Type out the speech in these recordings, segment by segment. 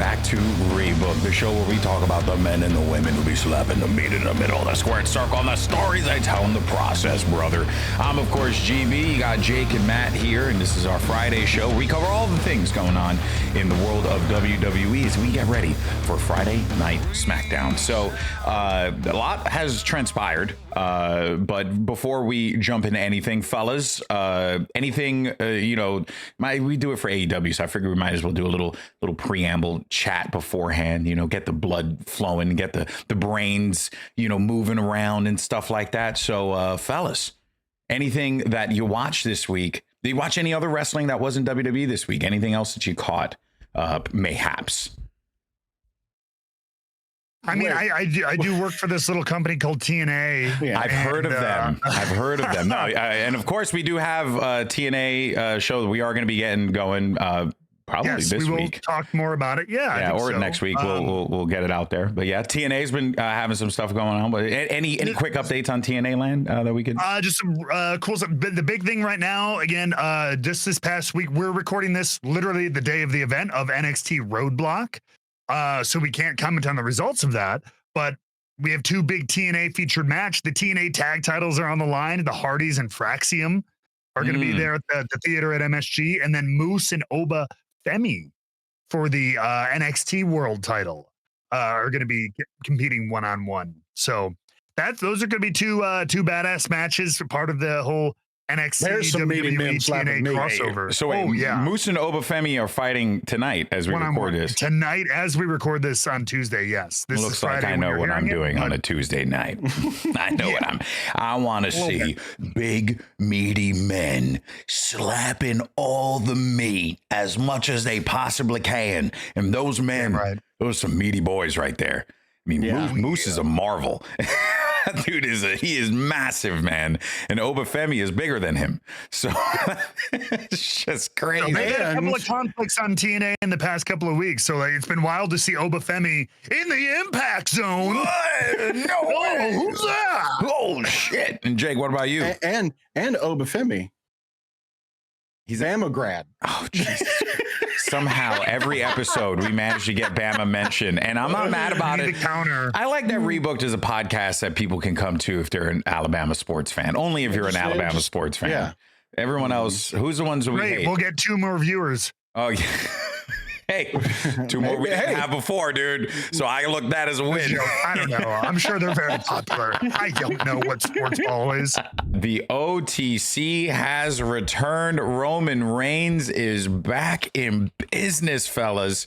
back to Rebooked, the show where we talk about the men and the women who be slapping the meat in the middle, the squared circle, and the stories they tell in the process, brother. I'm, of course, GB. You got Jake and Matt here, and this is our Friday show. We cover all the things going on in the world of WWE as we get ready for Friday Night SmackDown. So, a lot has transpired, but before we jump into anything, fellas, anything, we do it for AEW, so I figure we might as well do a little preamble chat beforehand, get the blood flowing, get the brains, moving around and stuff like that. So, fellas, anything that you watched this week? Did you watch any other wrestling that wasn't WWE this week? Anything else that you caught, mayhaps? I mean, I do work for this little company called TNA. Yeah. I've heard of them. No, and of course we do have a TNA show that we are going to be getting going probably this week. We will talk more about it. Yeah, or so. Next week we'll get it out there. But yeah, TNA's been having some stuff going on. But any quick updates on TNA land that we could? Just some cool stuff. The big thing right now, again, just this past week, we're recording this literally the day of the event of NXT Roadblock. So we can't comment on the results of that, but we have two big TNA featured match. The TNA tag titles are on the line. The Hardys and Fraxium are going to be there at the theater at MSG, and then Moose and Oba Femi for the NXT World title are going to be competing one-on-one. So those are going to be two badass matches, part of the whole NXT WWE TNA crossover. So wait, Moose and Obafemi are fighting tonight as we record this. Tonight, as we record this on Tuesday, yes. This looks like I know what I'm doing on a Tuesday night. I know what I want to see big, meaty men slapping all the meat as much as they possibly can. And those men, those are some meaty boys right there. I mean, Moose is a marvel. Dude he is massive, man, and Obafemi is bigger than him, so it's just crazy. So they've had a couple of conflicts on TNA in the past couple of weeks, so it's been wild to see Obafemi in the Impact Zone. Who's that? Oh shit! And Jake, what about you? And Obafemi, he's Bama grad. Oh Jesus. Somehow every episode we manage to get Bama mentioned, and I'm not mad about it. I like that Rebooked is a podcast that people can come to if they're an Alabama sports fan. Only if you're an Alabama sports fan. Yeah. Everyone else, who's the ones that we hate? We'll get 2 more viewers. Oh yeah. Hey, 2 more we didn't have before, dude. So I look that as a win. I don't know. I'm sure they're very popular. I don't know what sports ball is. The OTC has returned. Roman Reigns is back in business, fellas.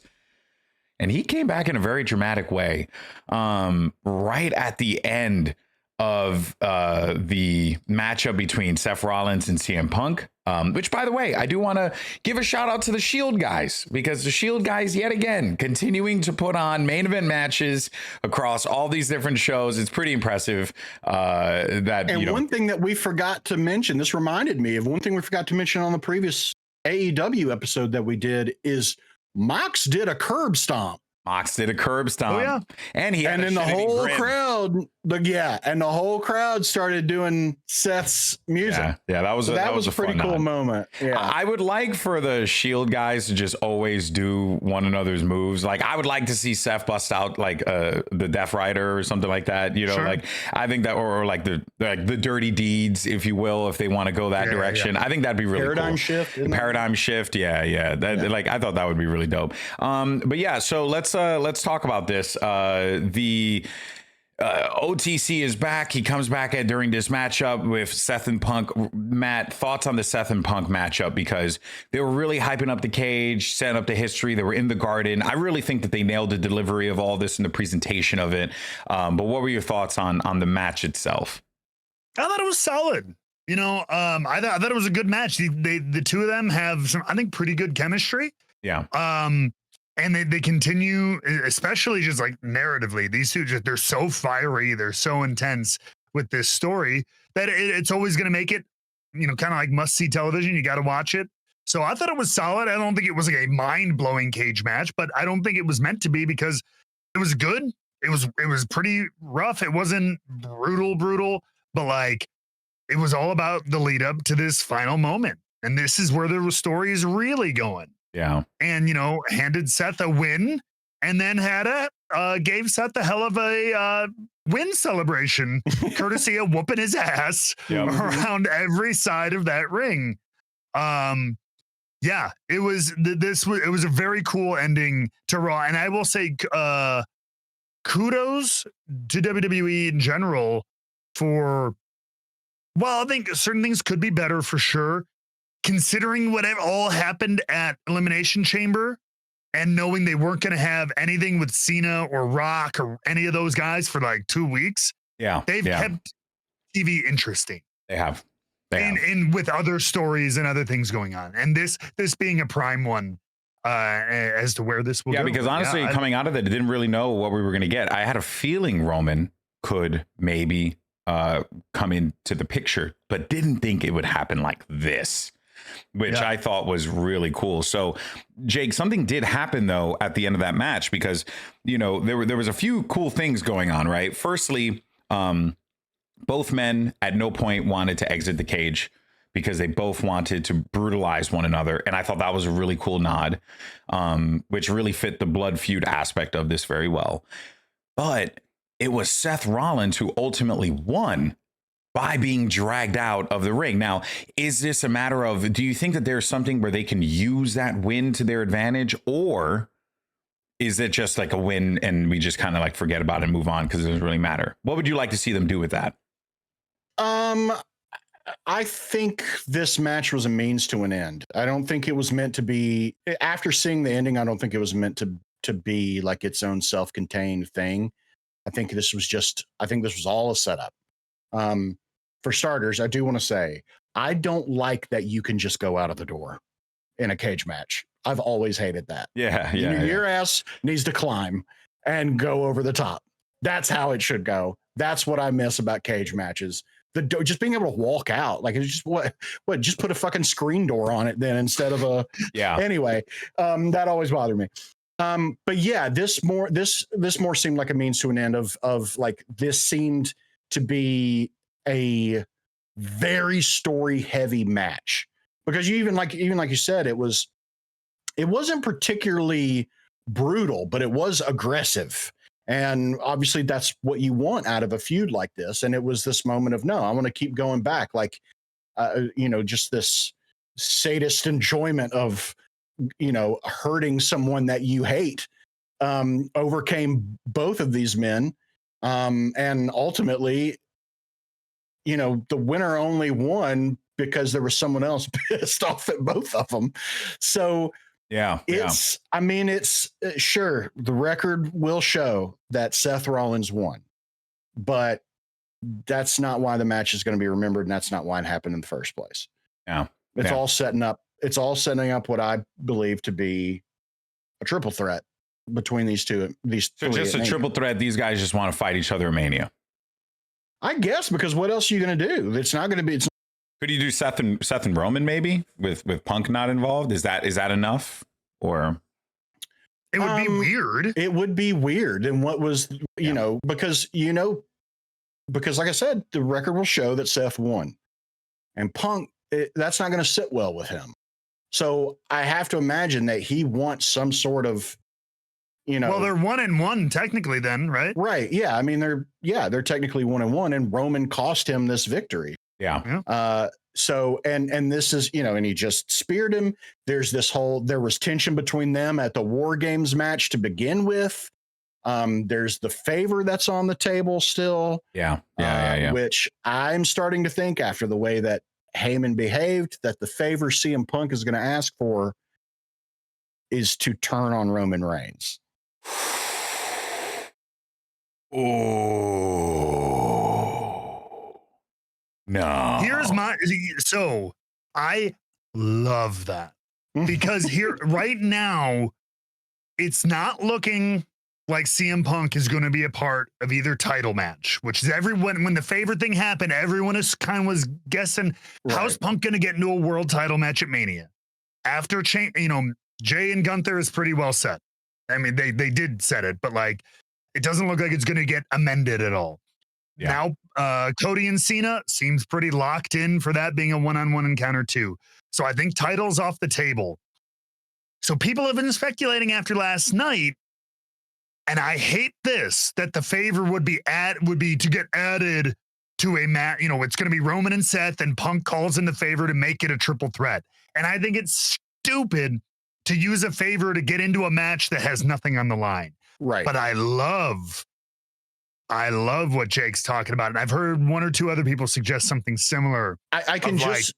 And he came back in a very dramatic way. Right at the end of the matchup between Seth Rollins and CM Punk, which, by the way, I do want to give a shout out to the Shield guys, because the Shield guys, yet again, continuing to put on main event matches across all these different shows. It's pretty impressive. One thing that we forgot to mention, this reminded me of one thing we forgot to mention on the previous AEW episode that we did, is Mox did a curb stomp. Oh yeah, and then the whole crowd, and the whole crowd started doing Seth's music. Yeah, that was a pretty cool moment. Yeah, I would like for the Shield guys to just always do one another's moves. Like, I would like to see Seth bust out like the Death Rider or something like that. Like, I think that, or like the Dirty Deeds, if you will, if they want to go that direction. I think that'd be really paradigm cool. shift. Paradigm shift. Yeah. Like, I thought that would be really dope. But yeah, so let's talk about this. The OTC is back. He comes back during this matchup with Seth and Punk. Matt, thoughts on the Seth and Punk matchup? Because they were really hyping up the cage, setting up the history. They were in the Garden. I really think that they nailed the delivery of all this and the presentation of it. But what were your thoughts on the match itself? I thought it was solid. I thought it was a good match. The two of them have some, I think, pretty good chemistry. Yeah. And they continue, especially just like narratively, these two they're so fiery, they're so intense with this story that it's always going to make it, kind of like must-see television. You got to watch it. So I thought it was solid. I don't think it was like a mind-blowing cage match, but I don't think it was meant to be, because it was good. It was pretty rough. It wasn't brutal, but like it was all about the lead up to this final moment. And this is where the story is really going. Yeah. And, handed Seth a win and then gave Seth the hell of a win celebration, courtesy of whooping his ass around every side of that ring. Yeah, it was it was a very cool ending to Raw, and I will say kudos to WWE in general for. Well, I think certain things could be better for sure, considering what all happened at Elimination Chamber, and knowing they weren't going to have anything with Cena or Rock or any of those guys for like 2 weeks. Yeah, they've kept TV interesting. They have. And with other stories and other things going on, and this being a prime one as to where this will go. Because honestly, coming out of it, I didn't really know what we were going to get. I had a feeling Roman could maybe come into the picture, but didn't think it would happen like this, which I thought was really cool. So, Jake, something did happen though at the end of that match, because there was a few cool things going on, right? Firstly, both men at no point wanted to exit the cage because they both wanted to brutalize one another. And I thought that was a really cool nod, which really fit the blood feud aspect of this very well. But it was Seth Rollins who ultimately won by being dragged out of the ring. Now, is this a matter of, do you think that there's something where they can use that win to their advantage, or is it just like a win and we just kind of like forget about it and move on because it doesn't really matter? What would you like to see them do with that? I think this match was a means to an end. I don't think it was meant to be, after seeing the ending, I don't think it was meant to be like its own self-contained thing. I think this was all a setup. For starters, I do want to say, I don't like that you can just go out of the door in a cage match. I've always hated that. Your ass needs to climb and go over the top. That's how it should go. That's what I miss about cage matches. Just being able to walk out, like, it's just what just put a fucking screen door on it then instead of a Anyway, that always bothered me. But yeah, this more seemed like a means to an end of like, this seemed to be a very story heavy match, because even like you said, it wasn't particularly brutal, but it was aggressive. And obviously that's what you want out of a feud like this. And it was this moment of, no, I want to keep going back. Like, just this sadist enjoyment of, hurting someone that you hate, overcame both of these men. And ultimately, the winner only won because there was someone else pissed off at both of them. So, it's sure, the record will show that Seth Rollins won, but that's not why the match is going to be remembered. And that's not why it happened in the first place. It's all setting up what I believe to be a triple threat between these two. So just a triple threat. These guys just want to fight each other in Mania, I guess, because what else are you going to do? It's not going to be, could you do Seth and Roman maybe with Punk not involved? Is that enough? Or it would be weird. It would be weird. And what was, because like I said, the record will show that Seth won, and Punk, that's not going to sit well with him. So I have to imagine that he wants some sort of, well, they're 1-1 technically then, right? Right. Yeah. I mean, they're technically 1-1, and Roman cost him this victory. So, and this is, and he just speared him. There was tension between them at the War Games match to begin with. There's the favor that's on the table still. Which I'm starting to think, after the way that Heyman behaved, that the favor CM Punk is going to ask for is to turn on Roman Reigns. No. So I love that, because here right now, it's not looking like CM Punk is going to be a part of either title match, which is when the favorite thing happened, everyone was guessing, how's Punk going to get into a world title match at Mania? After Jay and Gunther is pretty well set. I mean, they did set it, but like, it doesn't look like it's going to get amended at all. Now, Cody and Cena seems pretty locked in for that being a one-on-one encounter too. So I think title's off the table. So people have been speculating after last night, And I hate this, that the favor would be to get added to a match. You know, it's going to be Roman and Seth, and Punk calls in the favor to make it a triple threat. And I think it's stupid to use a favor to get into a match that has nothing on the line. Right. But I love what Jake's talking about. And I've heard one or two other people suggest something similar. I can just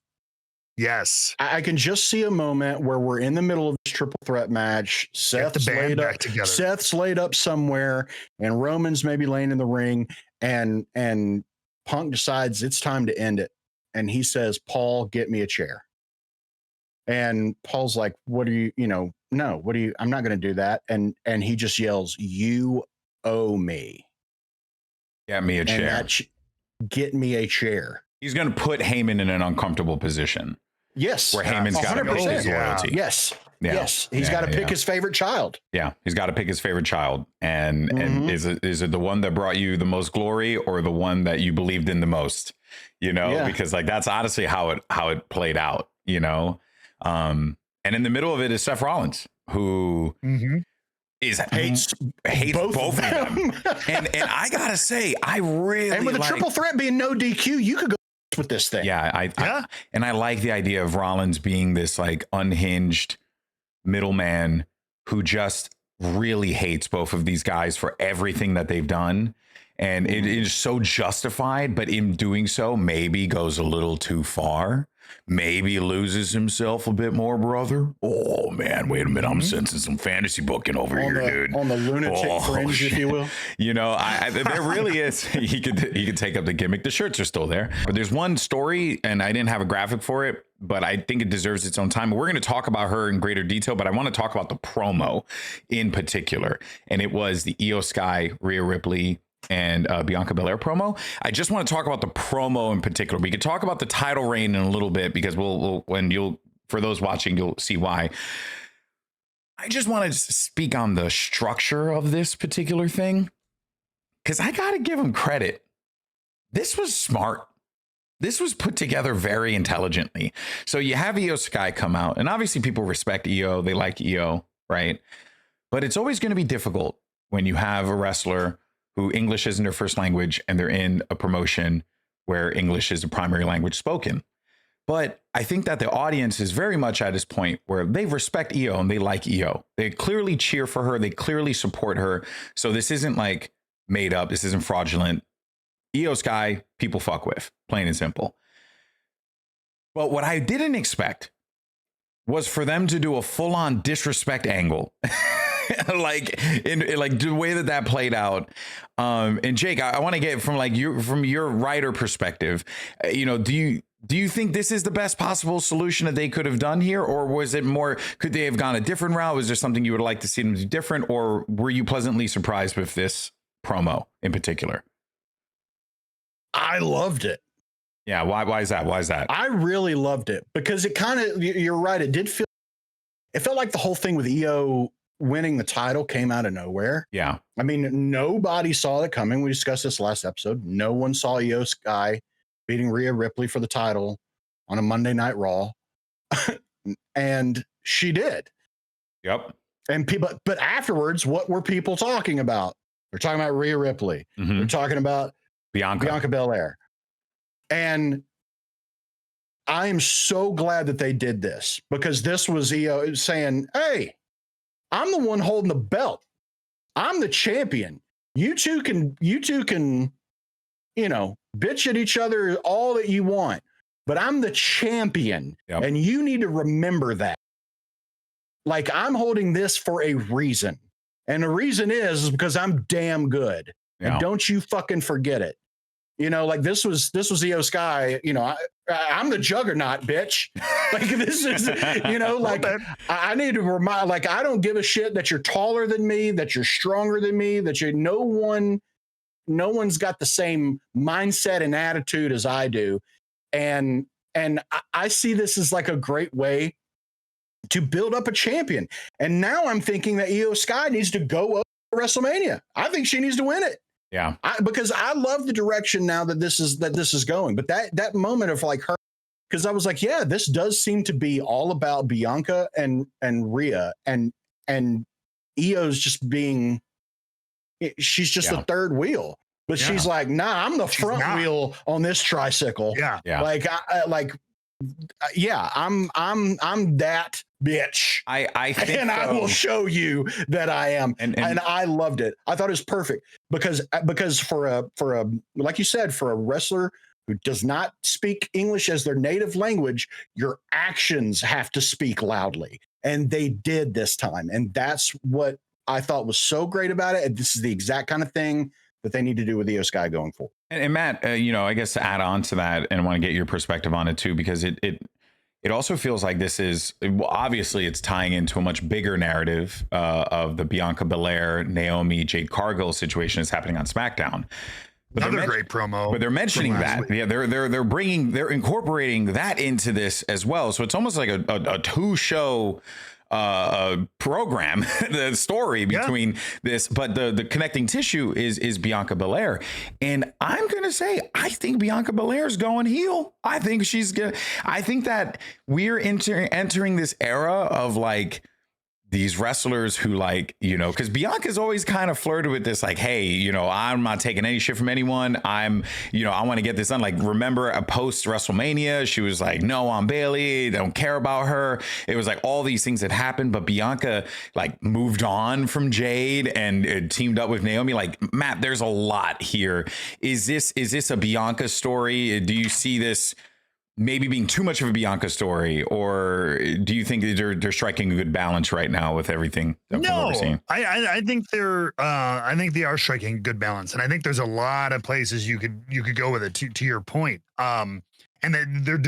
yes. I can just see a moment where we're in the middle of this triple threat match. Seth's laid up somewhere, and Roman's maybe laying in the ring, and Punk decides it's time to end it. And he says, Paul, get me a chair. And Paul's like, what are you, no, what are you, I'm not going to do that. And he just yells, you owe me. Get me a chair. Get me a chair. He's going to put Heyman in an uncomfortable position. Yes. Where Heyman's got to pick his loyalty. Yes. Yeah. Yes. He's got to pick his favorite child. Yeah. He's got to pick his favorite child. And is it the one that brought you the most glory, or the one that you believed in the most? Because like that's honestly how it played out, and in the middle of it is Seth Rollins, who hates both of them. and I gotta say, I really, and with a triple threat being no DQ, you could go with this thing. Yeah, I like the idea of Rollins being this like unhinged middleman who just really hates both of these guys for everything that they've done. And it is so justified, but in doing so, maybe goes a little too far. Maybe loses himself a bit more, brother. Oh, man, wait a minute. I'm sensing some fantasy booking over here, dude. On the lunatic fringe, if you will. There really is. He could take up the gimmick. The shirts are still there. But there's one story, and I didn't have a graphic for it, but I think it deserves its own time. We're going to talk about her in greater detail, but I want to talk about the promo in particular. And it was the Iyo Sky, Rhea Ripley, and Bianca Belair promo. I just want to talk about the promo in particular. We could talk about the title reign in a little bit, because for those watching, you'll see why. I just want to speak on the structure of this particular thing, because I got to give them credit. This was smart. This was put together very intelligently. So you have Iyo Sky come out, and obviously people respect Iyo. They like Iyo, right? But it's always going to be difficult when you have a wrestler who English isn't their first language, and they're in a promotion where English is the primary language spoken. But I think that the audience is very much at this point where they respect Iyo and they like Iyo. They clearly cheer for her. They clearly support her. So this isn't like made up. This isn't fraudulent. Iyo Sky, people fuck with, plain and simple. But what I didn't expect was for them to do a full-on disrespect angle. like the way that played out. And Jake, I want to get from your writer perspective, do you think this is the best possible solution that they could have done here? Or was it more, could they have gone a different route? Was there something you would like to see them do different? Or were you pleasantly surprised with this promo in particular? I loved it. Yeah. Why is that? Why is that? I really loved it because it kind of, you're right. It felt like the whole thing with Iyo winning the title came out of nowhere. Yeah. I mean, nobody saw it coming. We discussed this last episode. No one saw Iyo Sky beating Rhea Ripley for the title on a Monday Night Raw. And she did. Yep. And people, but afterwards, what were people talking about? They're talking about Rhea Ripley. Mm-hmm. They're talking about Bianca Belair. And I am so glad that they did this, because this was Iyo saying, hey, I'm the one holding the belt. I'm the champion. You two can, bitch at each other all that you want, but I'm the champion. Yep. And you need to remember that. Like, I'm holding this for a reason. And the reason is because I'm damn good. Yeah. And don't you fucking forget it. Like this was Iyo Sky, I'm the juggernaut, bitch. Like this is, I need to remind, like, I don't give a shit that you're taller than me, that you're stronger than me, that no one's got the same mindset and attitude as I do. And I see this as like a great way to build up a champion. And now I'm thinking that Iyo Sky needs to go over WrestleMania. I think she needs to win it. Yeah. Because I love the direction now that this is going. But that moment of like her, because I was like, yeah, this does seem to be all about Bianca and Rhea and Io's just being she's just Yeah. the third wheel. But Yeah. she's like, nah, I'm the front not. wheel on this tricycle. Yeah. Yeah. I'm that bitch. I think, And I will show you that I am. And I loved it. I thought it was perfect because for a like you said, for a wrestler who does not speak English as their native language, your actions have to speak loudly. And they did this time. And that's what I thought was so great about it. And this is the exact kind of thing that they need to do with Iyo Sky going forward. And Matt, I guess to add on to that, and I want to get your perspective on it too, because it also feels like this is, obviously it's tying into a much bigger narrative of the Bianca Belair, Naomi, Jade Cargill situation is happening on SmackDown. But another great promo. But they're mentioning that. Yeah, they're incorporating that into this as well. So it's almost like a two-show program, the story between this, but the connecting tissue is Bianca Belair. And I'm gonna say, I think Bianca Belair's going heel. I think that we're entering this era of like these wrestlers who because Bianca's always kind of flirted with this, like, hey, I'm not taking any shit from anyone. I want to get this done. Like, remember a post WrestleMania, she was like, no, I'm Bailey. Don't care about her. It was like all these things that happened, but Bianca like moved on from Jade and teamed up with Naomi. Like, Matt, there's a lot here. Is this a Bianca story? Do you see this maybe being too much of a Bianca story, or do you think they're striking a good balance right now with everything that we're seeing? I think they are striking a good balance, and I think there's a lot of places you could go with it. To your point, and they're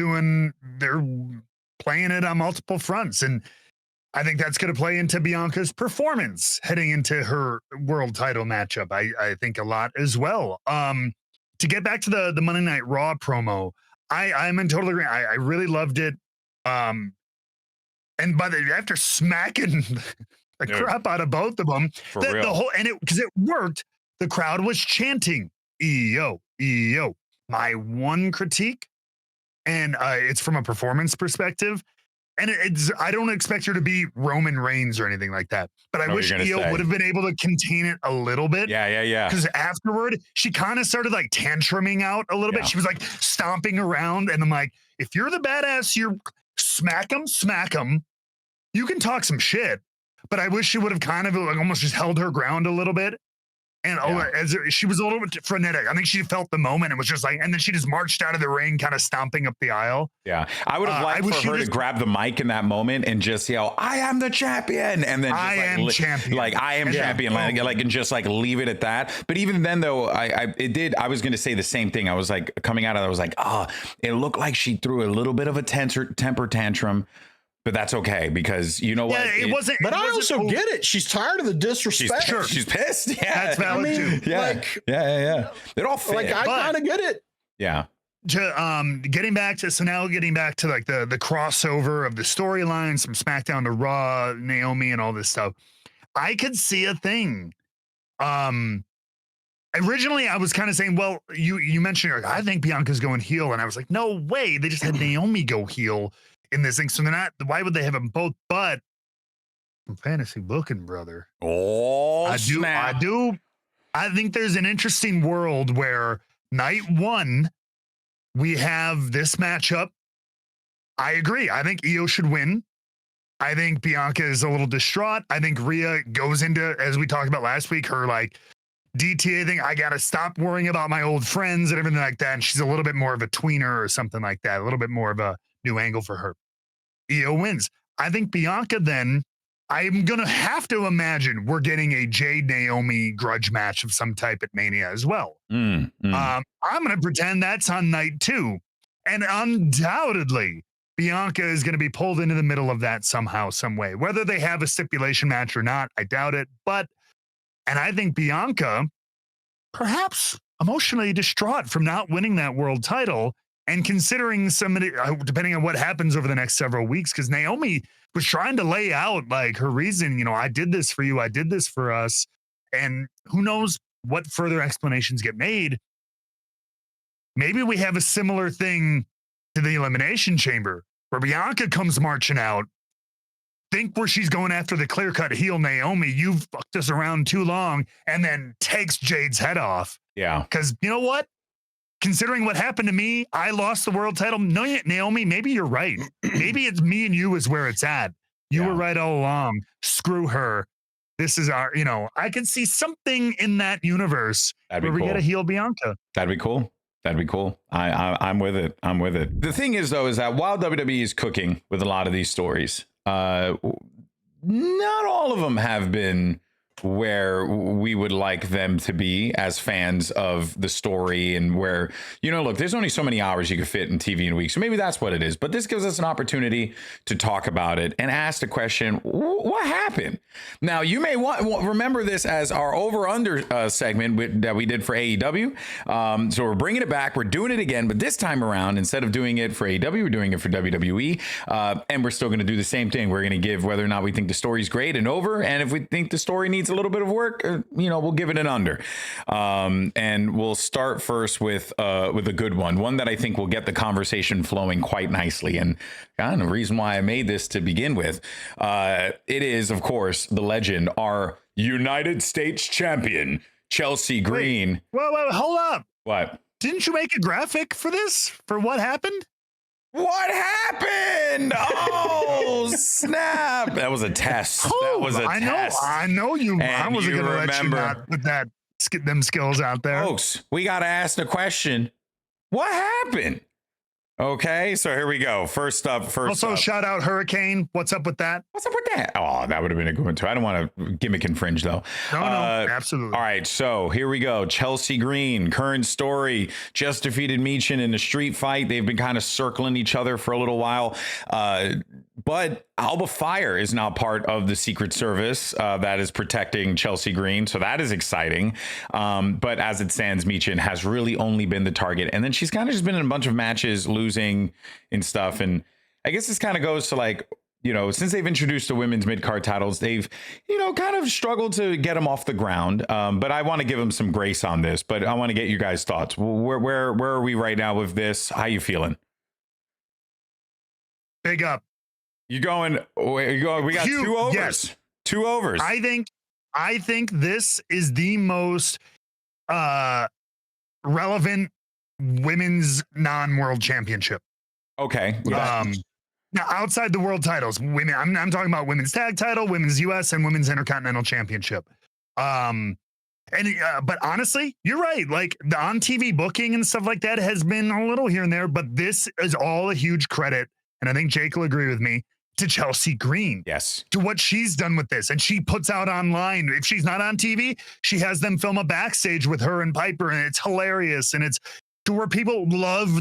playing it on multiple fronts, and I think that's going to play into Bianca's performance heading into her world title matchup. I think a lot as well. To get back to the Monday Night Raw promo, I'm in total agreement. I really loved it. And after smacking the crap out of both of them, because it worked, the crowd was chanting Iyo, Iyo. My one critique, and it's from a performance perspective, and I don't expect her to be Roman Reigns or anything like that, but I wish Iyo would have been able to contain it a little bit. Yeah. Because afterward, she kind of started like tantruming out a little bit. She was like stomping around, and I'm like, if you're the badass, you're smack them. You can talk some shit, but I wish she would have kind of like almost just held her ground a little bit. And as she was a little bit frenetic. I think she felt the moment and was just like, and then she just marched out of the ring, kind of stomping up the aisle. Yeah. I would have liked for her to grab the mic in that moment and just yell, I am the champion. And then I am champion. Like, I am champion. And just like leave it at that. But even then though, I was going to say the same thing. I was like coming out of it, I was like, it looked like she threw a little bit of a temper tantrum. But that's okay, because you know what? It wasn't. But I also get it. She's tired of the disrespect. She's pissed. Yeah, that's valid too. Yeah, yeah. It all fit. Like, I kind of get it. Yeah. Getting back to like the crossover of the storylines from SmackDown to Raw, Naomi and all this stuff, I could see a thing. Originally, I was kind of saying, well, you mentioned, I think Bianca's going heel, and I was like, no way. They just had Naomi go heel in this thing, so they're not. Why would they have them both? But fantasy booking, brother. Oh, I do. I think there's an interesting world where night one we have this matchup. I agree. I think Iyo should win. I think Bianca is a little distraught. I think Rhea goes into, as we talked about last week, her like DTA thing. I got to stop worrying about my old friends and everything like that. And she's a little bit more of a tweener or something like that. A little bit more of a new angle for her. Iyo wins. I think Bianca then, I'm going to have to imagine we're getting a Jade Naomi grudge match of some type at Mania as well. I'm going to pretend that's on night two. And undoubtedly, Bianca is going to be pulled into the middle of that somehow, some way. Whether they have a stipulation match or not, I doubt it. And I think Bianca, perhaps emotionally distraught from not winning that world title, and considering somebody, depending on what happens over the next several weeks, because Naomi was trying to lay out like her reason, I did this for you, I did this for us, and who knows what further explanations get made. Maybe we have a similar thing to the Elimination Chamber, where Bianca comes marching out, think where she's going after the clear-cut heel Naomi, you've fucked us around too long, and then takes Jade's head off. Yeah. Because you know what? Considering what happened to me, I lost the world title. No, Naomi, maybe you're right. Maybe it's me and you is where it's at. You were right all along. Screw her. This is our, I can see something in that universe where we get a heel Bianca. That'd be cool. That'd be cool. I'm with it. I'm with it. The thing is, though, is that while WWE is cooking with a lot of these stories, not all of them have been where we would like them to be as fans of the story, and where, look, there's only so many hours you can fit in TV in a week. So maybe that's what it is. But this gives us an opportunity to talk about it and ask the question, what happened? Now, you may remember this as our over-under segment that we did for AEW. So we're bringing it back. We're doing it again. But this time around, instead of doing it for AEW, we're doing it for WWE. And we're still going to do the same thing. We're going to give whether or not we think the story's great and over. And if we think the story needs a little bit of work, we'll give it an under. And we'll start first with a good one that I think will get the conversation flowing quite nicely. And the reason why I made this to begin with, it is, of course, the legend, our United States champion, Chelsea Green. Wait, hold up. What? Didn't you make a graphic for this? For what happened? What happened? Oh, snap. That was a test. That was a test. I know you. And I wasn't going to let you not put them skills out there. Folks, we got to ask the question, what happened? Okay, so here we go. First up. Also, shout out Hurricane. What's up with that? What's up with that? Oh, that would have been a good one, too. I don't want to gimmick infringe, though. No, absolutely. All right, so here we go. Chelsea Green, current story, just defeated Michin in a street fight. They've been kind of circling each other for a little while. But Alba Fire is now part of the Secret Service that is protecting Chelsea Green. So that is exciting. But as it stands, Michin has really only been the target. And then she's kind of just been in a bunch of matches losing and stuff. And I guess this kind of goes to since they've introduced the women's mid-card titles, they've, kind of struggled to get them off the ground. But I want to give them some grace on this. But I want to get you guys' thoughts. Where are we right now with this? How you feeling? Big up. We got Huge, 2 overs. Yes. 2 overs. I think this is the most relevant women's non-world championship. Okay. Now, outside the world titles, women. I'm talking about women's tag title, women's US, and women's intercontinental championship. But honestly, you're right. Like the on TV booking and stuff like that has been a little here and there, but this is all a huge credit, and I think Jake will agree with me, to Chelsea Green. Yes. To what she's done with this. And she puts out online, if she's not on TV, she has them film a backstage with her and Piper, and it's hilarious. And it's to where people love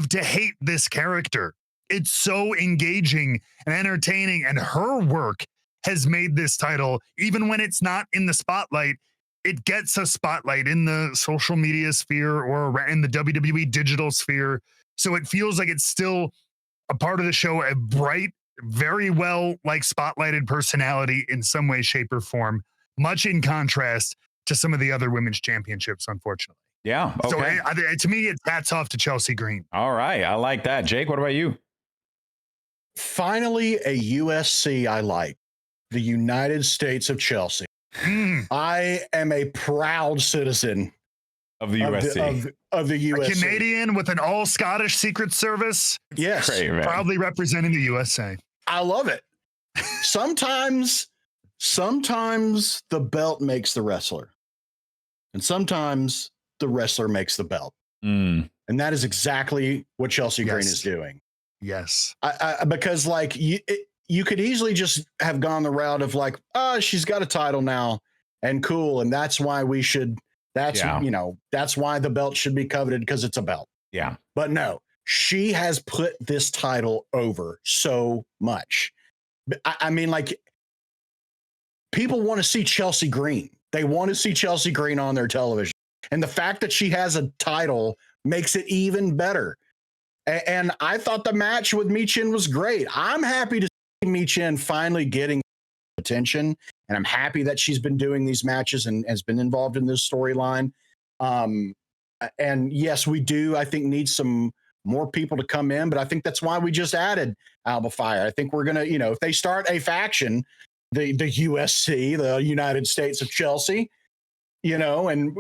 to hate this character. It's so engaging and entertaining, and her work has made this title, even when it's not in the spotlight, it gets a spotlight in the social media sphere or in the WWE digital sphere. So it feels like it's still a part of the show, a bright, very well spotlighted personality in some way, shape, or form, much in contrast to some of the other women's championships, unfortunately. Yeah. Okay. So to me, it's hats off to Chelsea Green. All right. I like that. Jake, what about you? Finally, a USC I like. The United States of Chelsea. I am a proud citizen of the USC. Of the USC. A Canadian with an all-Scottish Secret Service. Yes. Great, proudly representing the USA. I love it. Sometimes the belt makes the wrestler. And sometimes the wrestler makes the belt. And that is exactly what Chelsea Green is doing. Yes. Because you could easily just have gone the route of she's got a title now and cool. And that's why that's why the belt should be coveted, because it's a belt. Yeah. But no, she has put this title over so much. I mean, people want to see Chelsea Green. They want to see Chelsea Green on their television. And the fact that she has a title makes it even better. And I thought the match with Michin was great. I'm happy to see Michin finally getting attention. And I'm happy that she's been doing these matches and has been involved in this storyline. And yes, we do, I think, need some more people to come in. But I think that's why we just added Alba Fire. I think we're going to, if they start a faction, the USC, the United States of Chelsea, and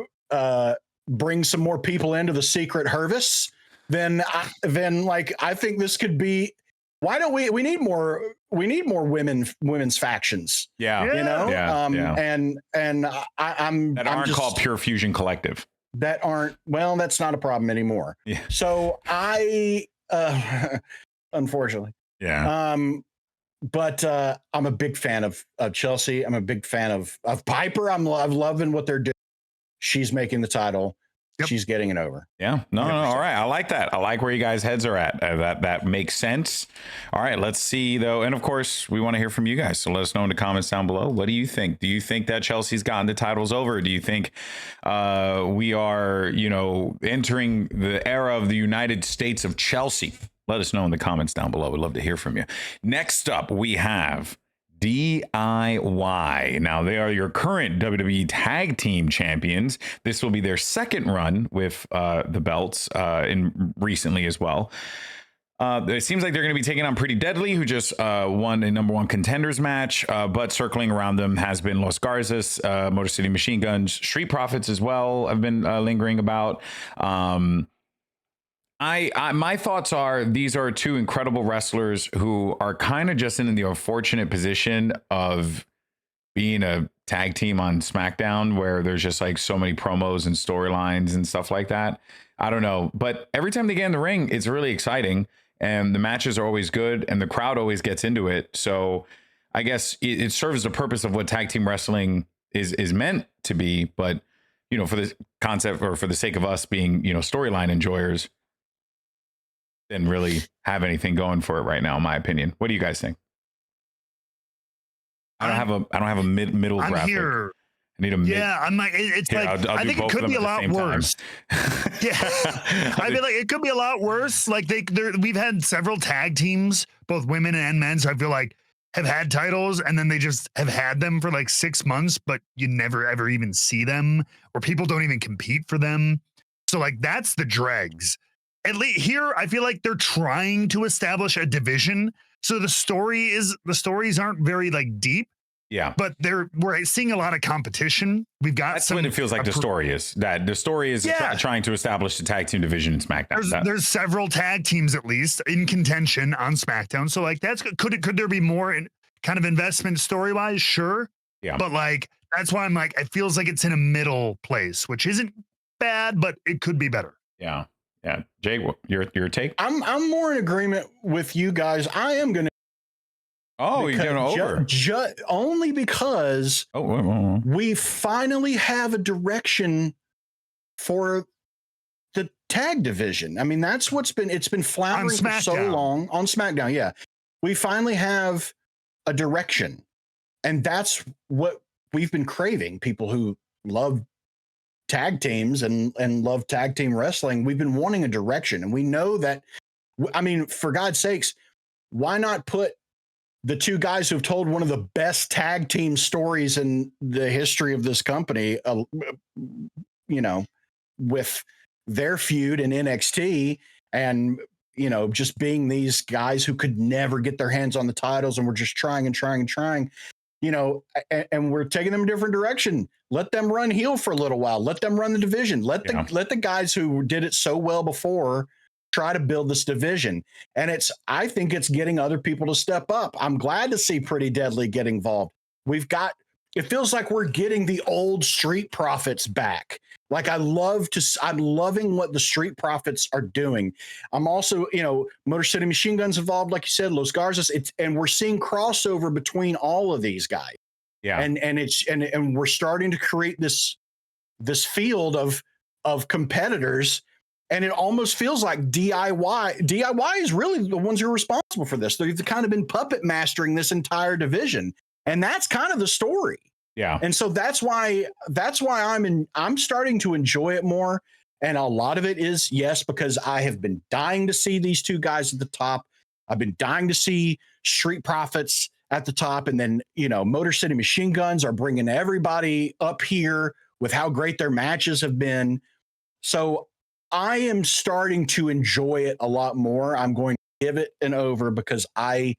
bring some more people into the secret Hervis, then I think this could be. Why don't we need more women's factions? Yeah. And I'm aren't just called Pure Fusion Collective. That's not a problem anymore. Yeah. So unfortunately. Yeah. But I'm a big fan of Chelsea. I'm a big fan of Piper. I'm loving what they're doing. She's making the title. Yep. She's getting it over. Yeah. No. All right. I like that. I like where you guys' heads are at. That makes sense. All right. Let's see, though. And of course, we want to hear from you guys. So let us know in the comments down below. What do you think? Do you think that Chelsea's gotten the titles over? Do you think we are, entering the era of the United States of Chelsea? Let us know in the comments down below. We'd love to hear from you. Next up, we have DIY. Now, they are your current WWE Tag Team Champions. This will be their second run with the belts recently as well. It seems like they're going to be taking on Pretty Deadly, who just won a #1 contenders match, but circling around them has been Los Garzas, Motor City Machine Guns, Street Profits as well have been lingering about. My thoughts are these are two incredible wrestlers who are kind of just in the unfortunate position of being a tag team on SmackDown, where there's just like so many promos and storylines and stuff like that. I don't know, but every time they get in the ring, it's really exciting, and the matches are always good, and the crowd always gets into it. So I guess it serves the purpose of what tag team wrestling is meant to be. But for the concept or for the sake of us being storyline enjoyers, didn't really have anything going for it right now, in my opinion. What do you guys think? I don't have a middle I'm graphic. Here. I need a I'm like, it's Here, like, I'll I think it could be a lot worse. Yeah. I mean, like, it could be a lot worse. Like we've had several tag teams, both women and men. So I feel like have had titles, and then they just have had them for like 6 months, but you never ever even see them, or people don't even compete for them. So like, that's the dregs. At least here, I feel like they're trying to establish a division. So the stories aren't very like deep. Yeah. But we're seeing a lot of competition. We've got That's what it feels like the story is. That the story is trying to establish the tag team division in SmackDown. There's several tag teams at least in contention on SmackDown. So like could there be more kind of investment story-wise? Sure. Yeah. But like that's why I'm like, it feels like it's in a middle place, which isn't bad, but it could be better. Yeah. Yeah, Jake, your take? I'm more in agreement with you guys. I am going to. Oh, you're going over only because we finally have a direction for the tag division. I mean, that's it's been floundering for so long on SmackDown. Yeah, we finally have a direction, and that's what we've been craving. People who love tag teams and love tag team wrestling, we've been wanting a direction, and we know that. I mean, for God's sakes, why not put the two guys who've told one of the best tag team stories in the history of this company, with their feud in NXT, and just being these guys who could never get their hands on the titles, and we're just trying and trying and trying, and we're taking them a different direction. Let them run heel for a little while. Let them run the division. Let the guys who did it so well before try to build this division. And I think it's getting other people to step up. I'm glad to see Pretty Deadly get involved. It feels like we're getting the old Street Profits back. Like I'm loving what the Street Profits are doing. I'm also, Motor City Machine Guns involved, like you said, Los Garzas. And we're seeing crossover between all of these guys. Yeah. And we're starting to create this field of competitors, and it almost feels like DIY is really the ones who are responsible for this. They've kind of been puppet mastering this entire division, and that's kind of the story. Yeah. And so that's why I'm starting to enjoy it more. And a lot of it is, yes, because I have been dying to see these two guys at the top. I've been dying to see Street Profits at the top. And then, Motor City Machine Guns are bringing everybody up here with how great their matches have been. So I am starting to enjoy it a lot more. I'm going to give it an over because I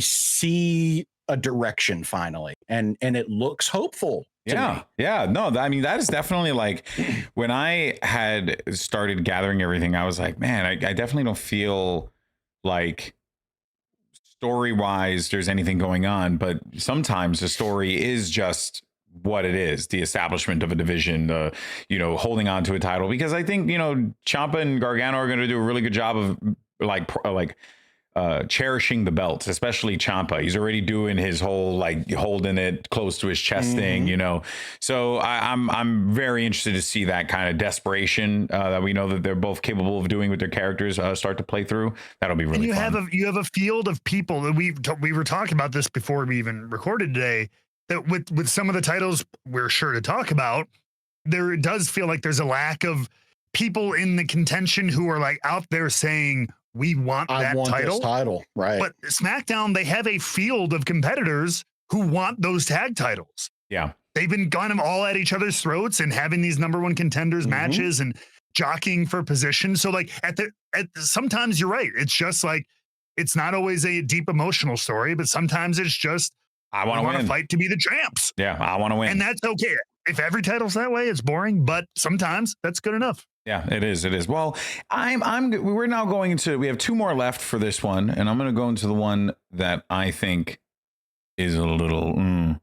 see a direction finally, and it looks hopeful. Yeah. Yeah. No, I mean, that is definitely like when I had started gathering everything, I was like, man, I definitely don't feel like story wise there's anything going on. But sometimes the story is just what it is, the establishment of a division, holding on to a title, because I think, Ciampa and Gargano are going to do a really good job of cherishing the belts, especially Ciampa. He's already doing his whole like holding it close to his chest thing, So I'm very interested to see that kind of desperation that we know that they're both capable of doing with their characters start to play through. That'll be really fun. You have a field of people that we were talking about this before we even recorded today. That with some of the titles we're sure to talk about, there does feel like there's a lack of people in the contention who are like out there saying, we want that title, right? But SmackDown, they have a field of competitors who want those tag titles. Yeah, they've been kind of all at each other's throats and having these number one contenders matches and jockeying for position. So like sometimes you're right. It's just like it's not always a deep emotional story, but sometimes it's just I want to fight to be the champs. Yeah, I want to win, and that's okay. If every title's that way, it's boring. But sometimes that's good enough. Yeah, it is. It is. Well, we're now going into, we have two more left for this one, and I'm going to go into the one that I think is a little, and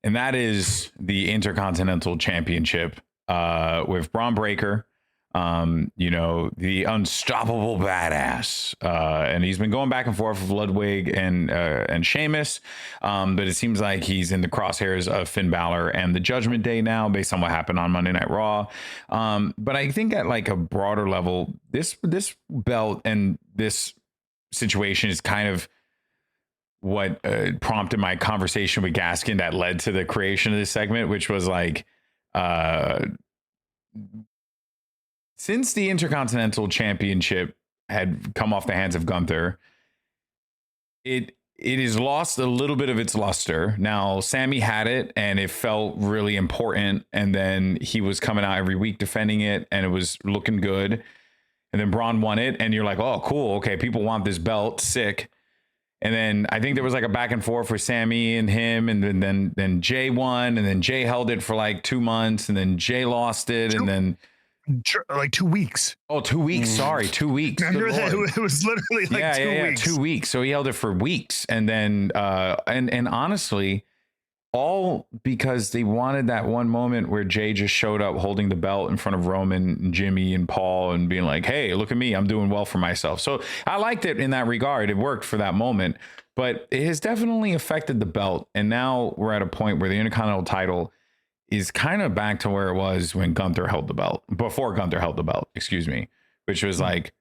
that is the Intercontinental Championship with Braun Breaker, the unstoppable badass, and he's been going back and forth with Ludwig and Sheamus, but it seems like he's in the crosshairs of Finn Balor and the Judgment Day now, based on what happened on Monday Night Raw. But I think at like a broader level, this belt and this situation is kind of what prompted my conversation with Gaskin that led to the creation of this segment, which was like, since the Intercontinental Championship had come off the hands of Gunther, it has lost a little bit of its luster. Now, Sammy had it, and it felt really important, and then he was coming out every week defending it, and it was looking good. And then Braun won it, and you're like, oh, cool, okay, people want this belt, sick. And then I think there was like a back and forth with Sammy and him, and then Jay won, and then Jay held it for like 2 months, and then Jay lost it, and then like 2 weeks. Oh, 2 weeks. Sorry, 2 weeks. Remember that? It was literally like 2 weeks. 2 weeks. So he held it for weeks. And then, and honestly, all because they wanted that one moment where Jay just showed up holding the belt in front of Roman and Jimmy and Paul and being like, hey, look at me. I'm doing well for myself. So I liked it in that regard. It worked for that moment, but it has definitely affected the belt. And now we're at a point where the Intercontinental title is kind of back to where it was when Gunther held the belt, before Gunther held the belt, excuse me, which was like,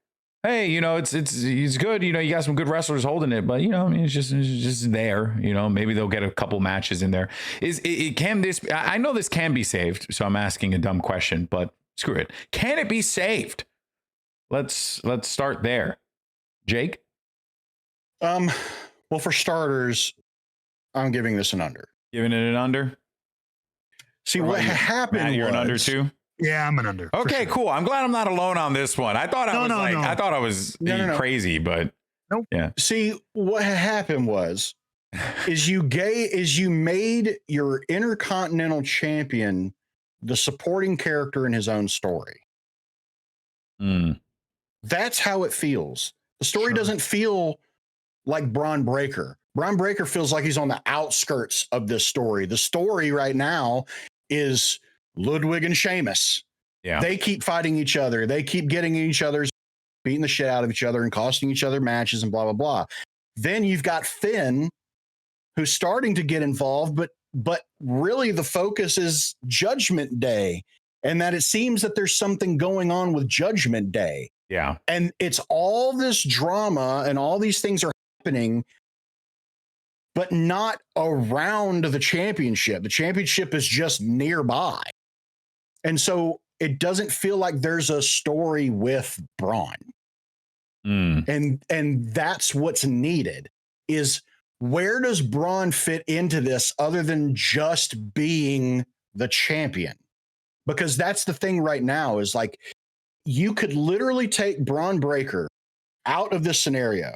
hey, it's good. You got some good wrestlers holding it, but I mean, it's just there, maybe they'll get a couple matches in there. I know this can be saved. So I'm asking a dumb question, but screw it. Can it be saved? Let's start there. Jake? Well, for starters, I'm giving this an under. Giving it an under? See, what happened Matt, you're an under too? Yeah, I'm an under. Okay, cool. I'm glad I'm not alone on this one. I thought I was crazy, but nope. Yeah. See, what happened is you made your Intercontinental Champion the supporting character in his own story. That's how it feels. The story doesn't feel like Braun Breaker. Braun Breaker feels like he's on the outskirts of this story. The story right now is Ludwig and Sheamus. Yeah. They keep fighting each other. They keep getting each other's, beating the shit out of each other and costing each other matches and blah, blah, blah. Then you've got Finn, who's starting to get involved, but really the focus is Judgment Day, and that it seems that there's something going on with Judgment Day. Yeah. And it's all this drama and all these things are happening, but not around the championship. The championship is just nearby. And so it doesn't feel like there's a story with Braun. And that's what's needed, is where does Braun fit into this other than just being the champion? Because that's the thing right now, is like, you could literally take Braun Breaker out of this scenario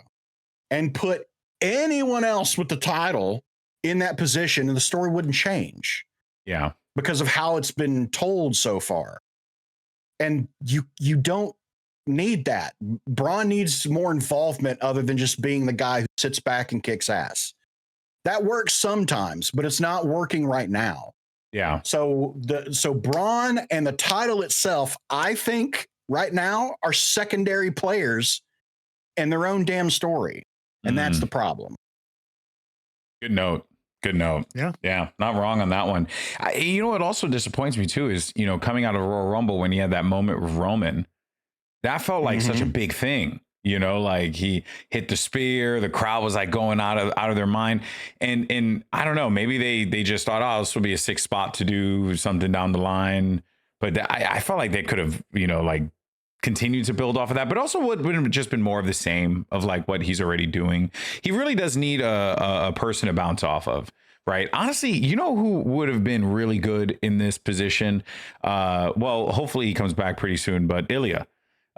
and put anyone else with the title in that position, and the story wouldn't change. Yeah. Because of how it's been told so far. And you don't need that. Braun needs more involvement other than just being the guy who sits back and kicks ass. That works sometimes, but it's not working right now. Yeah. So Braun and the title itself, I think right now are secondary players in their own damn story. And that's the problem. Good note. Good note. Yeah. Yeah. Not wrong on that one. You know what also disappoints me too is, you know, coming out of Royal Rumble when he had that moment with Roman, that felt like such a big thing. You know, like he hit the spear, the crowd was like going out of their mind. And I don't know, maybe they just thought, oh, this will be a 6 spot to do something down the line. But I felt like they could have, you know, like continued to build off of that, but also would have just been more of the same of like what he's already doing. He really does need a person to bounce off of. Right. Honestly, you know who would have been really good in this position? Well, hopefully he comes back pretty soon, but Ilya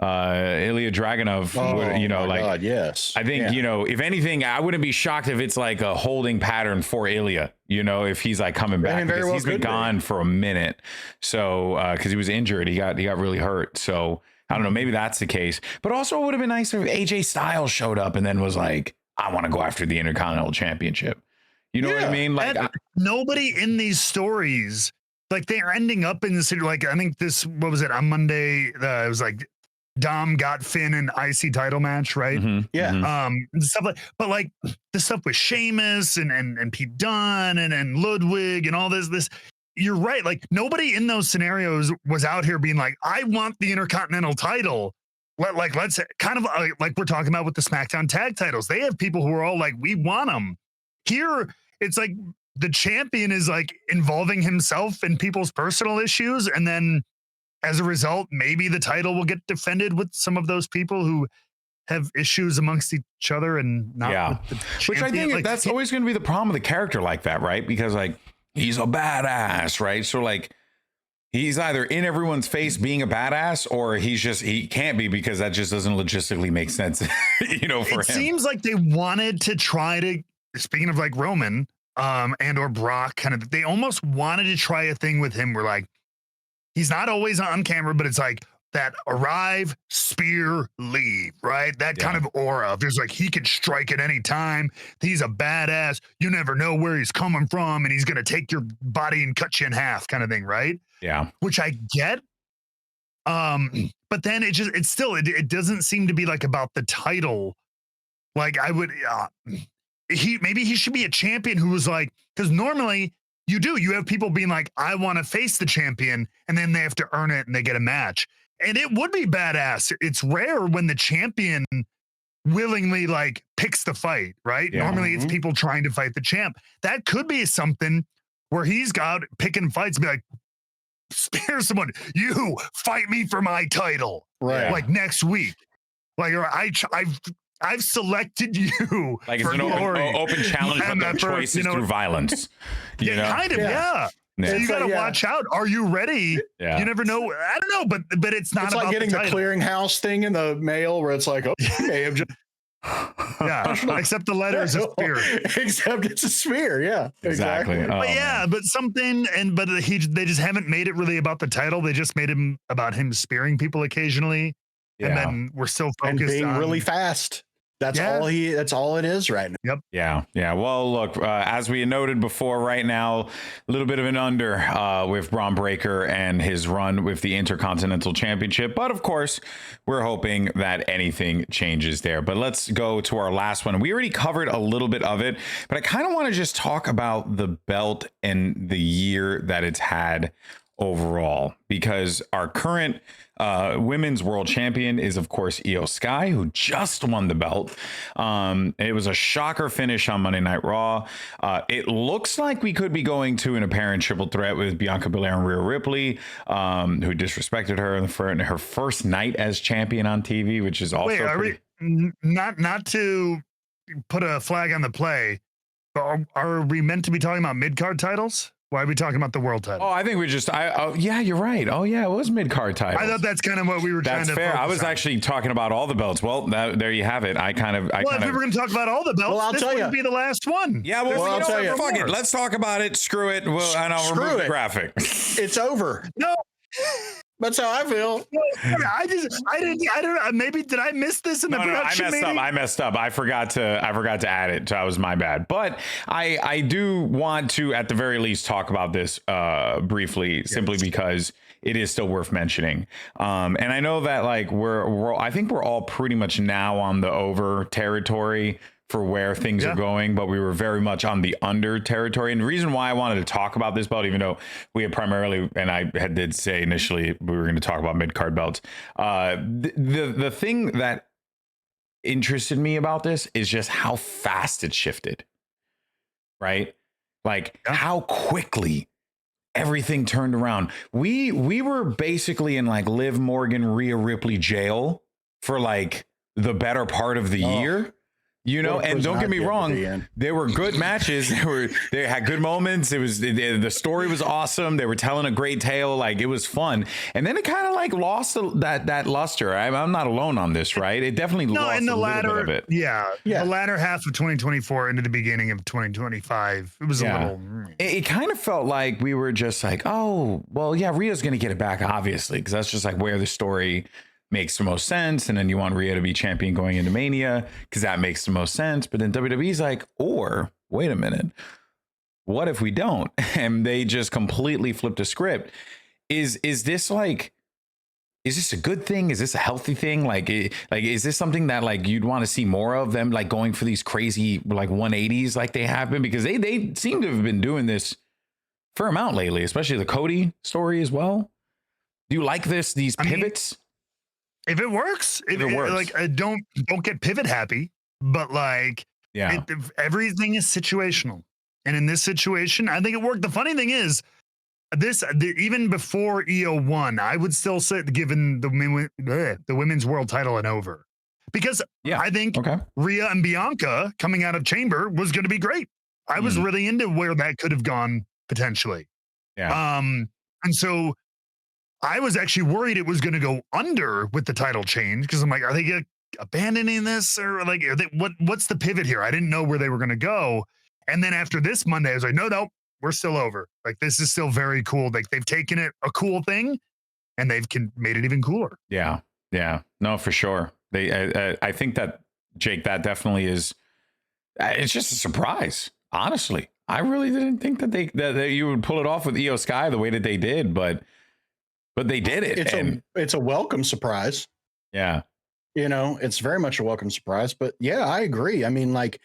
Dragunov, you know, like, God, yes. I think, you know, if anything, I wouldn't be shocked if it's like a holding pattern for Ilya, you know, if he's like coming back, because he's been gone for a minute. So, cause he was injured, he got really hurt. So I don't know, maybe that's the case, but also it would have been nice if AJ Styles showed up and then was like, I want to go after the Intercontinental Championship. You know what I mean? Like nobody in these stories, like they're ending up in the city. Like I think this, what was it on Monday? It was like Dom got Finn an IC title match, right? Yeah. Stuff like, but like the stuff with Sheamus and Pete Dunne and Ludwig and all this. You're right. Like nobody in those scenarios was out here being like, I want the Intercontinental title. Let's kind of like we're talking about with the SmackDown tag titles. They have people who are all like, we want them. Here, it's like the champion is like involving himself in people's personal issues. And then as a result, maybe the title will get defended with some of those people who have issues amongst each other and not with the champion. Which I think like, that's always going to be the problem with a character like that, right? Because like he's a badass, right? So like he's either in everyone's face being a badass or he can't be because that just doesn't logistically make sense, you know, for him. It seems like they wanted to try to, speaking of like Roman and or Brock, kind of, they almost wanted to try a thing with him where like, he's not always on camera, but it's like that arrive, spear, leave, right? That kind of aura of there's like, he could strike at any time. He's a badass. You never know where he's coming from and he's going to take your body and cut you in half kind of thing, right? Yeah. Which I get. But then it doesn't seem to be like about the title. Like I would, maybe he should be a champion who was like, because normally you have people being like, I want to face the champion, and then they have to earn it and they get a match. And it would be badass. It's rare when the champion willingly like picks the fight, right? Yeah. Normally it's people trying to fight the champ. That could be something where he's got picking fights, be like, spare someone, you fight me for my title, right? Like next week. Like, or I've selected you. Like it's an open challenge, but their choice is through violence. You know? Kind of, yeah. So you got to watch out. Are you ready? Yeah. You never know. I don't know, but it's not. It's about like getting the clearinghouse thing in the mail where it's like, oh, you may have just. Except the letter is a spear. Except it's a spear. Yeah, exactly. But but something, but they just haven't made it really about the title. They just made him about him spearing people occasionally, and then we're still focused and being on really fast. That's all it is right now. Yep. Yeah. Well, look, as we noted before, right now, a little bit of an under with Braun Breaker and his run with the Intercontinental Championship. But of course, we're hoping that anything changes there. But let's go to our last one. We already covered a little bit of it, but I kind of want to just talk about the belt and the year that it's had overall, because our current women's world champion is of course Iyo Sky, who just won the belt. It was a shocker finish on Monday Night Raw. It looks like we could be going to an apparent triple threat with Bianca Belair and Rhea Ripley, who disrespected her in her first night as champion on TV, which is also not to put a flag on the play, but are we meant to be talking about mid-card titles? Why are we talking about the world title? Oh, I think we just. Yeah, you're right. Oh, yeah, it was mid-card title. I thought that's kind of what we were trying to. That's fair. I was actually talking about all the belts. Well, there you have it. If we were going to talk about all the belts, well, I'll this tell wouldn't be the last one. Yeah, I'll tell you. Fuck it. Let's talk about it. Screw it. Well, and I'll remove the graphic. It's over. No. That's how I feel. I don't know. Maybe did I miss this in the production? I messed up. I forgot to add it. So that was my bad. But I do want to, at the very least, talk about this briefly, simply because it is still worth mentioning. And I know that like I think we're all pretty much now on the over territory for where things are going, but we were very much on the under territory. And the reason why I wanted to talk about this belt, even though we had primarily, and I did say initially we were going to talk about mid-card belts, the thing that interested me about this is just how fast it shifted, right? Like how quickly everything turned around. We were basically in like Liv Morgan, Rhea Ripley jail for like the better part of the year. You know, and don't get me wrong, they were good matches. They had good moments. It was the story was awesome. They were telling a great tale. Like it was fun. And then it kind of like lost that luster. I'm not alone on this, right? It definitely lost a little bit of it. Yeah. The latter half of 2024 into the beginning of 2025. It was a little. It kind of felt like we were just like, oh, well, yeah, Rhea's going to get it back, obviously, because that's just like where the story makes the most sense. And then you want Rhea to be champion going into Mania because that makes the most sense. But then WWE's like, or wait a minute, what if we don't? And they just completely flipped the script. Is this like, is this a good thing? Is this a healthy thing? Like is this something that like you'd want to see more of them, like going for these crazy like 180s like they have been? Because they seem to have been doing this fair amount lately, especially the Cody story as well. Do you like these pivots? If it works, if it works, like don't get pivot happy, but like everything is situational. And in this situation, I think it worked. The funny thing is, even before Iyo won, I would still say given the women's world title an over, because I think Rhea and Bianca coming out of Chamber was going to be great. I was really into where that could have gone potentially. Yeah. And so I was actually worried it was going to go under with the title change because I'm like, are they abandoning this or like what's the pivot here? I didn't know where they were going to go. And then after this Monday, I was like, no, we're still over. Like this is still very cool. Like they've taken it a cool thing and they've made it even cooler. Yeah, no, for sure. I think that Jake, that definitely is. It's just a surprise, honestly. I really didn't think that you would pull it off with Iyo Sky the way that they did, but they did it. It's a welcome surprise. Yeah. You know, it's very much a welcome surprise. But yeah, I agree. I mean, like,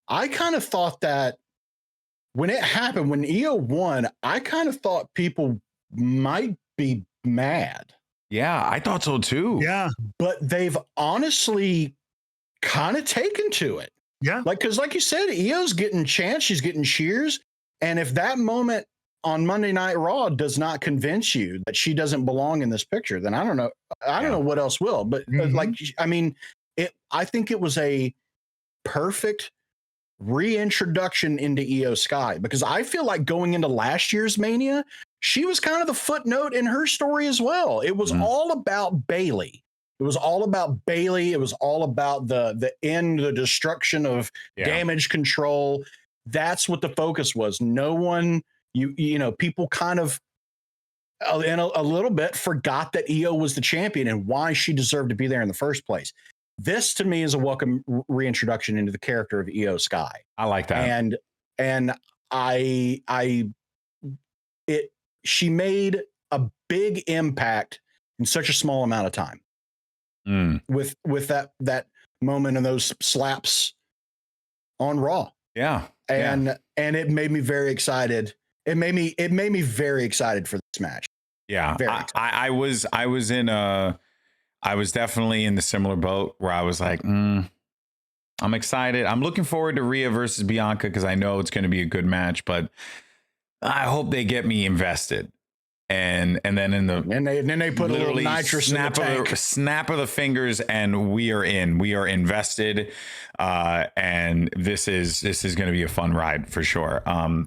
I kind of thought that when it happened, when Iyo won, I kind of thought people might be mad. Yeah, I thought so too. Yeah. But they've honestly kind of taken to it. Yeah. Like, because like you said, Io's getting chants, she's getting cheers. And if that moment on Monday Night Raw does not convince you that she doesn't belong in this picture, then I don't know. I don't know what else will. But like, I mean, I think it was a perfect reintroduction into Iyo Sky, because I feel like going into last year's Mania, she was kind of the footnote in her story as well. It was all about Bayley. It was all about Bayley. It was all about the end, the destruction of Damage Control. That's what the focus was. No one. You know, people kind of in a little bit forgot that Iyo was the champion and why she deserved to be there in the first place. This to me is a welcome reintroduction into the character of Iyo Sky. I like that. And she made a big impact in such a small amount of time. With that moment and those slaps on Raw. Yeah. And it made me very excited. It made me very excited for this match. Yeah. I was definitely in the similar boat where I was like, I'm excited. I'm looking forward to Rhea versus Bianca because I know it's going to be a good match, but I hope they get me invested. and then in the and then they put a little literally nitrous snap in the of tank. snap of the fingers, and we are invested, and this is going to be a fun ride for sure.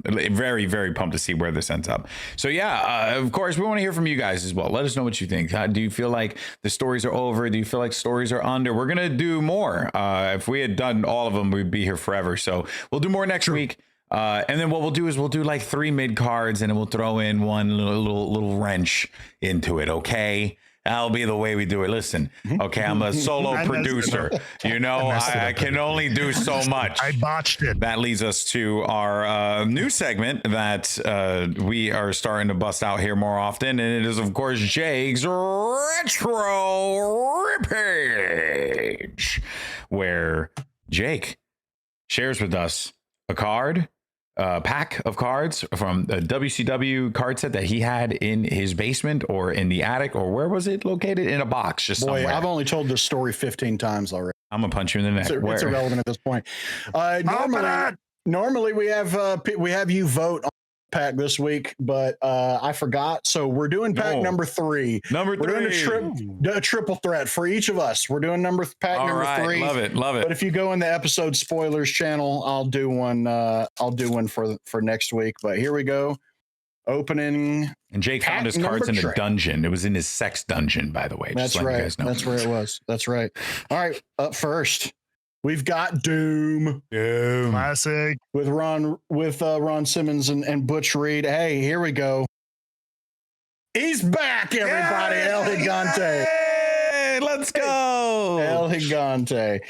Very, very pumped to see where this ends up. So yeah, of course we want to hear from you guys as well. Let us know what you think. Do you feel like the stories are over? Do you feel like stories are under? We're gonna do more. If we had done all of them, we'd be here forever. So we'll do more next week. And then what we'll do is we'll do like 3 mid cards, and then we'll throw in one little wrench into it. Okay, that'll be the way we do it. Listen, okay, I'm a solo producer. You know, I can only do so much. I botched it. That leads us to our new segment that we are starting to bust out here more often, and it is of course Jake's Retro Rippage, where Jake shares with us a card. Pack of cards from a WCW card set that he had in his basement or in the attic, or where was it located? In a box, just Boy, somewhere. I've only told this story 15 times already. I'm gonna punch you in the neck. It's irrelevant at this point. Normally we have you vote on pack this week, but I forgot. So we're doing pack number 3. We're doing a triple threat for each of us. We're doing pack number 3. Love it. But if you go in the episode spoilers channel, I'll do one. I'll do one for next week. But here we go. Opening. And Jake found his cards in a dungeon. It was in his sex dungeon, by the way. That's right. That's where it was. That's right. All right. Up first, we've got Doom. Classic. With Ron Simmons and Butch Reed. Hey, here we go. He's back, everybody. El Gigante. Hey, let's go. El Gigante.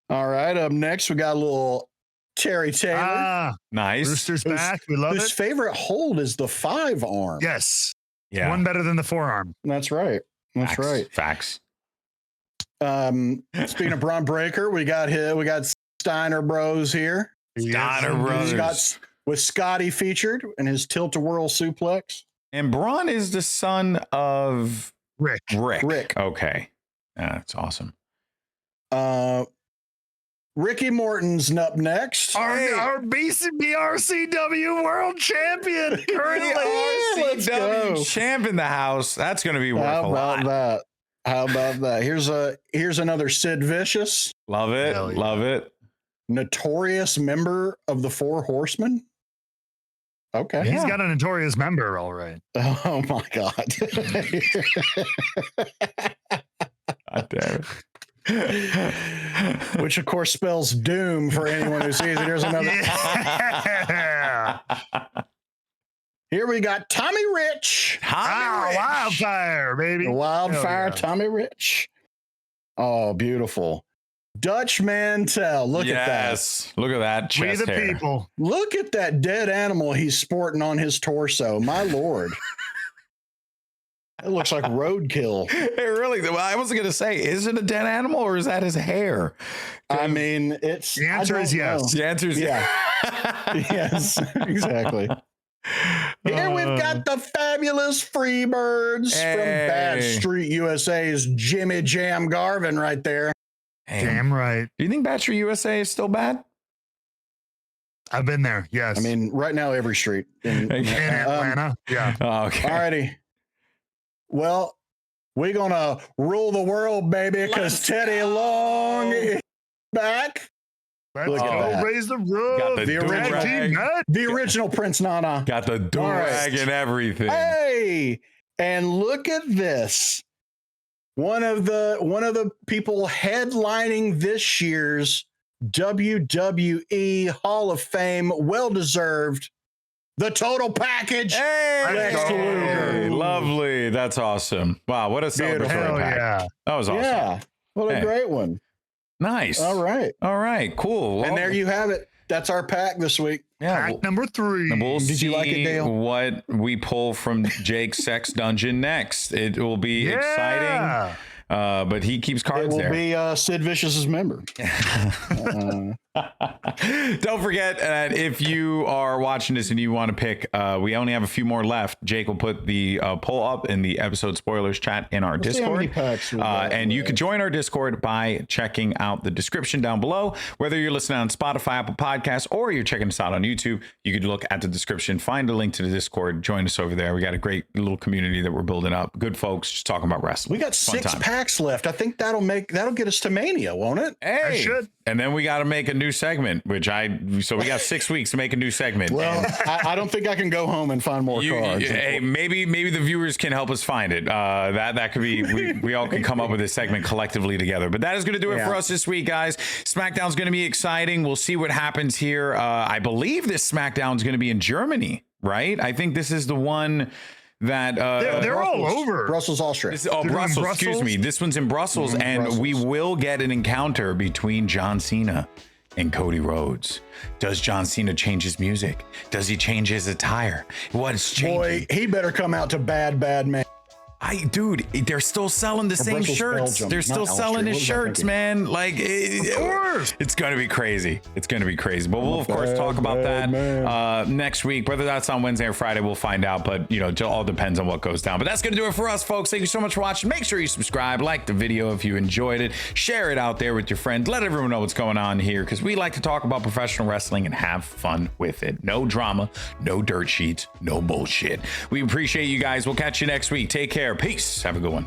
All right. Up next, we got a little Terry Taylor. Nice. Rooster's back. We love Whose it. favorite hold is the 5 arm. Yes. Yeah. One better than the 4-arm. That's right. That's Facts. right. Facts. Speaking of Braun Breaker, we got Steiner Bros here. Steiner Brothers. With Scotty featured in his tilt-a-whirl suplex. And Braun is the son of Rick. Okay. That's awesome. Ricky Morton's up next. Our BRCW World Champion currently. Let's go. Champ in the house. That's going to be worth a lot. How about that? Here's another Sid Vicious. Love it. Yeah. Love it. Notorious member of the 4 Horsemen. Okay. He's got a notorious member, all right. Oh my God. God damn it. Which of course spells doom for anyone who sees it. Here's another. Yeah. Here we got Tommy Rich. Wildfire, baby. Wildfire, Yeah. Tommy Rich. Oh, beautiful. Dutch Mantel. Look at that. Yes. Look at that We chest the hair. people. Look at that dead animal he's sporting on his torso. My Lord. It looks like roadkill. It really, well, I wasn't going to say, is it a dead animal or is that his hair? I mean, it's The answer is yes. The answer is Yeah. Yes, exactly. Here we've got the fabulous Freebirds from Bad Street USA's Jimmy Jam Garvin right there. Damn right. Do you think Bad Street USA is still bad? I've been there. Yes. I mean, right now, every street in Atlanta. Yeah. Oh, okay. Alrighty. Well, we're gonna rule the world, baby, because Teddy Long is back. Let's Look at go that. raise the roof. Got the original- Tag team match. The original Prince Nana. Got the do-rag and everything. Hey, and look at this. One of the people headlining this year's WWE Hall of Fame, well deserved, the total package. Hey, Lex Luger. Lovely. That's awesome. Wow, what a celebratory Hell pack. yeah. That was awesome. Yeah, what a Hey. great one. Nice. All right, Cool. and there you have it. That's our pack this week. Yeah. Pack number 3. We'll Did see you like it, Dale? what we pull from Jake's sex dungeon next. It will be exciting. But he keeps It cards will there. be Sid Vicious's member. Don't forget that if you are watching this and you want to pick, we only have a few more left. Jake will put the poll up in the episode spoilers chat in our Discord. And you can join our Discord by checking out the description down below. Whether you're listening on Spotify, Apple Podcasts, or you're checking us out on YouTube, you could look at the description, find a link to the Discord, join us over there. We got a great little community that we're building up. Good folks just talking about wrestling. We got 6 packs left. I think that'll get us to Mania, won't it? Hey, I should. And then we got to make a new segment, so we got 6 weeks to make a new segment. Well, I don't think I can go home and find more cards. Hey, maybe the viewers can help us find it. That could be, we all can come up with this segment collectively together. But that is going to do it for us this week, guys. SmackDown's going to be exciting. We'll see what happens here. I believe this SmackDown is going to be in Germany, right? I think this is the one that they're all over Brussels, Austria. Brussels, excuse me. This one's in Brussels, and Brussels. We will get an encounter between John Cena and Cody Rhodes. Does John Cena change his music? Does he change his attire? What's changing? Boy, he better come out to bad man. Dude, they're still selling the same shirts. They're still selling his shirts, man. Like, it's going to be crazy. It's going to be crazy. But we'll, of course, talk about that next week. Whether that's on Wednesday or Friday, we'll find out. But, it all depends on what goes down. But that's going to do it for us, folks. Thank you so much for watching. Make sure you subscribe, like the video if you enjoyed it. Share it out there with your friends. Let everyone know what's going on here, because we like to talk about professional wrestling and have fun with it. No drama, no dirt sheets, no bullshit. We appreciate you guys. We'll catch you next week. Take care. Peace. Have a good one.